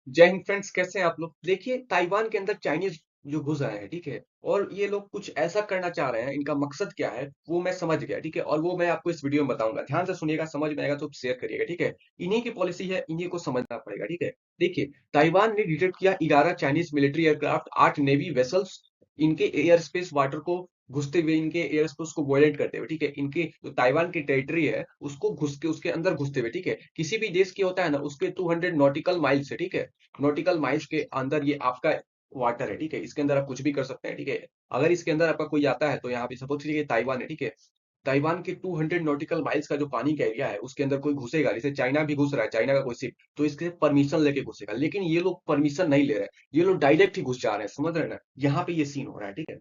जय हिंद फ्रेंड्स, कैसे हैं आप लोग। देखिए, ताइवान के अंदर चाइनीज जो घुस आए हैं, ठीक है। और ये लोग कुछ ऐसा करना चाह रहे हैं, इनका मकसद क्या है वो मैं समझ गया, ठीक है। और वो मैं आपको इस वीडियो में बताऊंगा, ध्यान से सुनिएगा, समझ में आएगा तो शेयर करिएगा, ठीक है। इन्हीं की पॉलिसी है, इन्हीं को समझना पड़ेगा, ठीक है। देखिए, ताइवान ने डिटेक्ट किया 11 Chinese military aircraft, 8 navy vessels, इनके एयर स्पेस वाटर को घुसते हुए, इनके एयर स्पेस को वॉयलेट करते हुए, ठीक है। इनके जो ताइवान की टेरिटरी है उसको घुस के उसके अंदर घुसते हुए, ठीक है। किसी भी देश की होता है ना, उसके 200 नॉटिकल माइल से, ठीक है, नॉटिकल माइल्स के अंदर ये आपका वाटर है, ठीक है। इसके अंदर आप कुछ भी कर सकते हैं, ठीक है। अगर इसके अंदर आपका कोई आता है तो यहाँ पे सपोज कीजिए ताइवान है, ठीक है। ताइवान के 200 नॉटिकल माइल्स का जो पानी का एरिया है उसके अंदर कोई घुसेगा, जैसे चाइना भी घुस रहा है, चाइना का कोई शिप, तो इसके परमिशन लेके घुसेगा। लेकिन ये लोग परमिशन नहीं ले रहे हैं, ये लोग डायरेक्ट ही घुस जा रहे हैं, समझ रहे हैं ना। यहाँ पे ये सीन हो रहा है, ठीक है।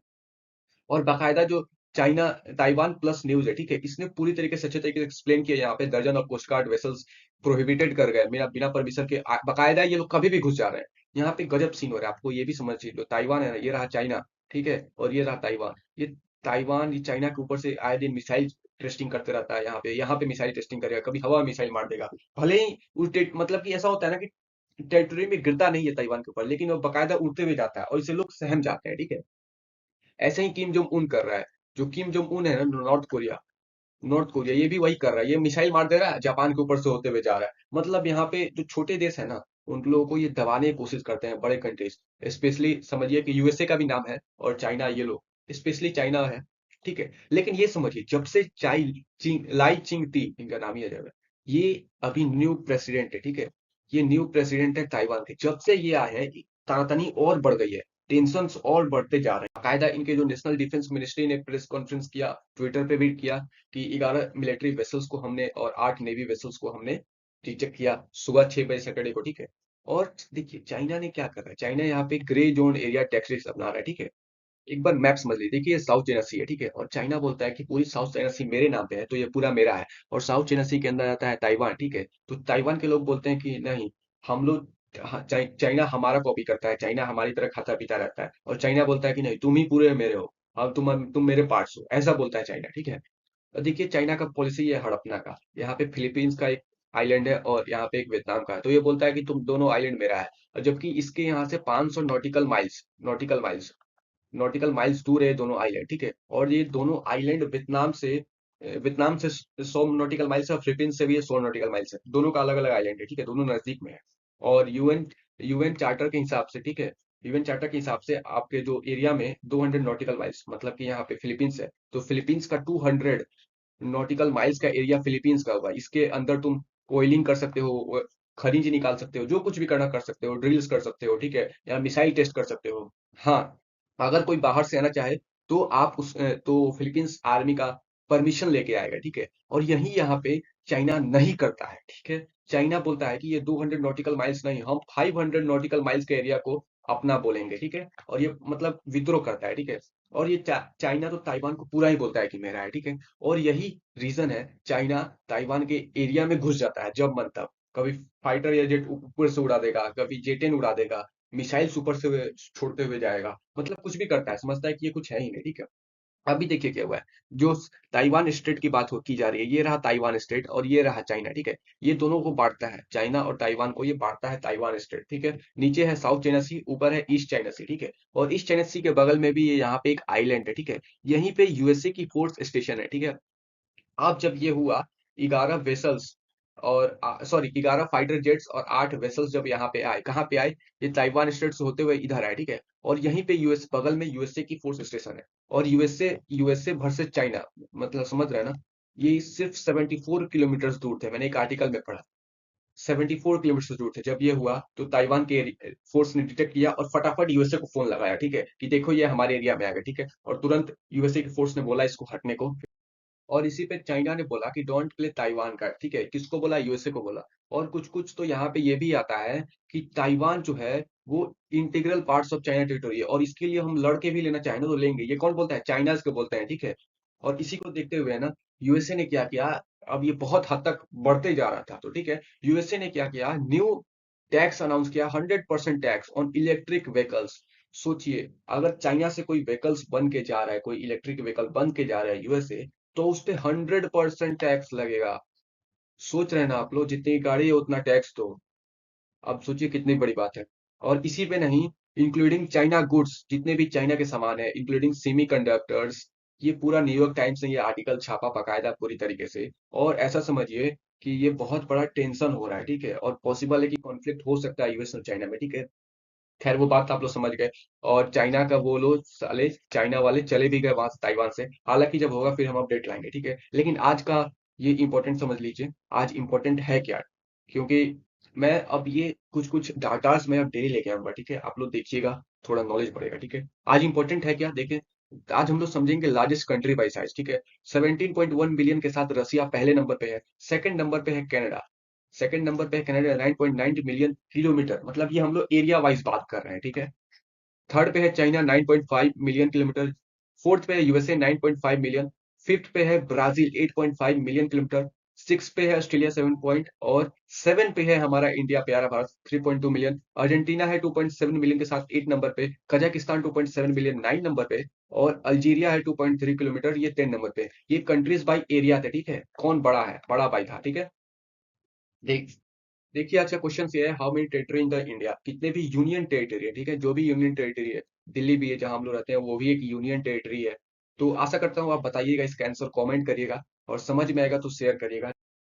और बाकायदा जो चाइना ताइवान प्लस न्यूज है, ठीक है, इसने पूरी तरीके से अच्छे तरीके से एक्सप्लेन किया। यहाँ पे दर्जन of coast guard vessels prohibited कर गए, मेरा बिना परमिशन के बाकायदा ये लोग कभी भी घुस जा रहे हैं। यहाँ पे गजब सीन हो रहा है, आपको ये भी समझ चाहिए। जो ताइवान है ना, ये रहा चाइना, ठीक है, और ये रहा ताइवान। ये ताइवान ये चाइना के ऊपर से आए दिन मिसाइल टेस्टिंग करते रहता है। यहाँ पे मिसाइल टेस्टिंग करेगा, कभी हवा में मिसाइल मार देगा। भले ही उल्टे, मतलब कि ऐसा होता है ना कि टेरिटरी में गिरता नहीं है ताइवान के ऊपर, लेकिन वो बकायदा उड़ते हुए जाता है और इसे लोग सहम जाते हैं, ठीक है। ऐसे ही किम जोंग उन कर रहा है। जो किम जोंग उन है ना, नॉर्थ कोरिया ये भी वही कर रहा है। ये मिसाइल मार दे रहा है, जापान के ऊपर से होते हुए जा रहा है। मतलब यहाँ पे जो छोटे देश है ना, उन लोगों को ये दबाने की कोशिश करते हैं बड़े कंट्रीज। स्पेशली समझिए कि यूएसए का भी नाम है, और चाइना, ये लोग स्पेशली चाइना है, ठीक है। लेकिन ये समझिए, जब से लाई चिंग ती, इनका नाम ही है जब, ये अभी न्यू प्रेसिडेंट है, ठीक है। ये न्यू प्रेसिडेंट है ताइवान के। जब से ये आए हैं, तनातनी और बढ़ गई है, टेंशन और बढ़ते जा रहे हैं। बाकायदा इनके जो नेशनल डिफेंस मिनिस्ट्री ने प्रेस कॉन्फ्रेंस किया, ट्विटर पे भी किया, कि 11 मिलिट्री वेसल्स को हमने और 8 नेवी वेसल्स को हमने डिटेक्ट किया सुबह 6 बजे सैटरडे को, ठीक है। और देखिए चाइना ने क्या कर रहा है, चाइना यहाँ पे ग्रे जोन एरिया टैक्टिक्स अपना रहा है, ठीक है। एक बार मैप समझ लीजिए, देखिए ये साउथ चाइना सी है, ठीक है। और चाइना बोलता है कि पूरी साउथ चाइना सी मेरे नाम पे है, तो ये पूरा मेरा है। और साउथ चाइना सी के अंदर आता है ताइवान, ठीक है। तो ताइवान के लोग बोलते हैं कि नहीं, हम लोग, हाँ, चाइना हमारा कॉपी करता है, चाइना हमारी तरह खाता पीता रहता है। और चाइना बोलता है कि नहीं, तुम ही पूरे मेरे हो, अब तुम मेरे पार्ट्स हो, ऐसा बोलता है चाइना, ठीक है। देखिए चाइना का पॉलिसी है हड़पना का। यहाँ पे फिलीपींस का एक आइलैंड है और यहाँ पे एक वियतनाम का है, तो ये बोलता है कि तुम दोनों आइलैंड मेरा है। और जबकि इसके यहाँ से 500 नॉटिकल माइल्स दूर है ये दोनों आइलैंड, ठीक है। और ये दोनों आइलैंड वियतनाम से 100 नॉटिकल माइल्स है, और फिलीपींस से भी ये 100 नॉटिकल माइल्स है। दोनों का अलग अलग आइलैंड है, ठीक है, दोनों नजदीक में है। और यूएन चार्टर के हिसाब से, ठीक है, यूएन चार्टर के हिसाब से आपके जो एरिया में 200 नॉटिकल माइल्स, मतलब कि यहाँ पे फिलीपींस है, तो फिलीपींस का 200 नॉटिकल माइल्स का एरिया फिलीपींस का होगा। इसके अंदर तुम ऑयलिंग कर सकते हो, खनिज निकाल सकते हो, जो कुछ भी करना कर सकते हो, ड्रिल्स कर सकते हो, ठीक है, या मिसाइल टेस्ट कर सकते हो। हाँ, अगर कोई बाहर से आना चाहे तो तो फिलीपींस आर्मी का परमिशन लेके आएगा, ठीक है। और यही यहाँ पे चाइना नहीं करता है, ठीक है। चाइना बोलता है कि ये 200 नॉटिकल माइल्स नहीं, हम 500 नॉटिकल माइल्स के एरिया को अपना बोलेंगे, ठीक है। और ये मतलब विद्रोह करता है, ठीक है। और ये चाइना तो ताइवान को पूरा ही बोलता है कि मेरा है, ठीक है। और यही रीजन है, चाइना ताइवान के एरिया में घुस जाता है जब मन तब। कभी फाइटर या जेट ऊपर से उड़ा देगा, कभी जेट उड़ा देगा, मिसाइल्स ऊपर से छोड़ते हुए जाएगा, मतलब कुछ भी करता है, समझता है कि ये कुछ है ही नहीं, ठीक है। अभी देखिए क्या हुआ है। जो ताइवान स्टेट की बात की जा रही है, ये रहा ताइवान स्टेट और ये रहा चाइना, ठीक है। ये दोनों को बांटता है, चाइना और ताइवान को ये बांटता है ताइवान स्टेट, ठीक है। नीचे है साउथ चाइना सी, ऊपर है ईस्ट चाइना सी, ठीक है। और ईस्ट चाइना सी के बगल में भी ये यहाँ पे एक आइलैंड है, ठीक है। यहीं पे यूएसए की फोर्स स्टेशन है, ठीक है। अब जब ये हुआ, 11 वेसल्स और सॉरी 11 फाइटर जेट्स और 8 वेसल्स जब यहाँ पे आए, कहाँ पे आए, ये ताइवान स्टेट से होते हुए इधर आए, ठीक है। और यहीं पे यूएस बगल में यूएसए की फोर्स स्टेशन है। और यूएसए वर्सेस चाइना, मतलब समझ रहे हैं ना। ये सिर्फ 74 किलोमीटर दूर थे, मैंने एक आर्टिकल में पढ़ा। 74 किलोमीटर दूर थे। जब ये हुआ तो ताइवान के फोर्स ने डिटेक्ट किया और फटाफट यूएसए को फोन लगाया, ठीक है, कि देखो ये हमारे एरिया में आ गया, ठीक है। और तुरंत यूएसए की फोर्स ने बोला इसको हटने को। और इसी पे चाइना ने बोला कि डोंट प्ले ताइवान कार्ड, ठीक है। किसको बोला, यूएसए को बोला। और कुछ कुछ तो यहाँ पे ये भी आता है कि ताइवान जो है वो integral parts of China territory है, और इसके लिए हम लड़के भी लेना चाहें ना तो लेंगे। ये कौन बोलता है, चाइना इसको बोलते हैं, ठीक है। और इसी को देखते हुए ना, यूएसए ने क्या किया, अब ये बहुत हद तक बढ़ते जा रहा था, तो ठीक है, यूएसए ने क्या किया, न्यू टैक्स अनाउंस किया, 100% टैक्स ऑन इलेक्ट्रिक व्हीकल्स। सोचिए, अगर चाइना से कोई व्हीकल्स बन के जा रहा है, कोई इलेक्ट्रिक व्हीकल बन के जा रहा है यूएसए, तो उस पे 100% टैक्स लगेगा। सोच रहे हैं ना आप लोग, जितनी गाड़ी है उतना टैक्स दो। अब सोचिए कितनी बड़ी बात है। और इसी पे नहीं, इंक्लूडिंग चाइना गुड्स, जितने भी चाइना के सामान है, इंक्लूडिंग सेमी कंडक्टर्स, ये पूरा न्यूयॉर्क टाइम्स ने ये आर्टिकल छापा बकायदा पूरी तरीके से। और ऐसा समझिए कि ये बहुत बड़ा टेंशन हो रहा है, ठीक है, और पॉसिबल है कि कॉन्फ्लिक्ट हो सकता है यूएस और चाइना में, ठीक है। खैर वो बात तो आप लोग समझ गए। और चाइना का वो लोग साले चाइना वाले चले भी गए वहां से ताइवान से, हालांकि जब होगा फिर हम अपडेट लाएंगे, ठीक है। लेकिन आज का ये इंपॉर्टेंट समझ लीजिए, आज इंपॉर्टेंट है क्या। क्योंकि मैं अब ये कुछ कुछ डाटास मैं अब डेली लेके आऊंगा, ठीक है, आप लोग देखिएगा, थोड़ा नॉलेज बढ़ेगा, ठीक है। आज इंपॉर्टेंट है क्या देखें। आज हम लोग समझेंगे लार्जेस्ट कंट्री बाई साइज, ठीक है। 17.1 बिलियन के साथ रसिया पहले नंबर पे है। सेकंड नंबर पे है कनाडा। सेकंड नंबर पे है कनाडा, 9.9 मिलियन किलोमीटर, मतलब ये हम लोग एरिया वाइज बात कर रहे हैं, ठीक है। थर्ड पे है चाइना 9.5 मिलियन किलोमीटर। फोर्थ पे है यूएसए 9.5 मिलियन। फिफ्थ पे है ब्राजील 8.5 मिलियन किलोमीटर। सिक्स पे है ऑस्ट्रेलिया 7 पॉइंट, और सेवन पे है हमारा इंडिया प्यारा भारत 3.2 मिलियन। अर्जेंटीना है 2.7 मिलियन के साथ 8 नंबर पे। कजाकिस्तान 2.7 मिलियन 9 नंबर पे। और अल्जीरिया है 2.3 किलोमीटर, ये 10 नंबर पे। ये कंट्रीज बाई एरिया थे, ठीक है, कौन बड़ा है, बड़ा बाई था, ठीक है। देख देखिए आज का क्वेश्चन ये है, how many territory in the India, कितने भी यूनियन टेरिटरी है, ठीक है, जो भी यूनियन टेरिटरी है। दिल्ली भी है जहां हम लोग रहते हैं, वो भी एक यूनियन टेरिटरी है। तो आशा करता हूँ आप बताइएगा इसका आंसर, कमेंट करिएगा, और समझ में आएगा तो शेयर करिएगा।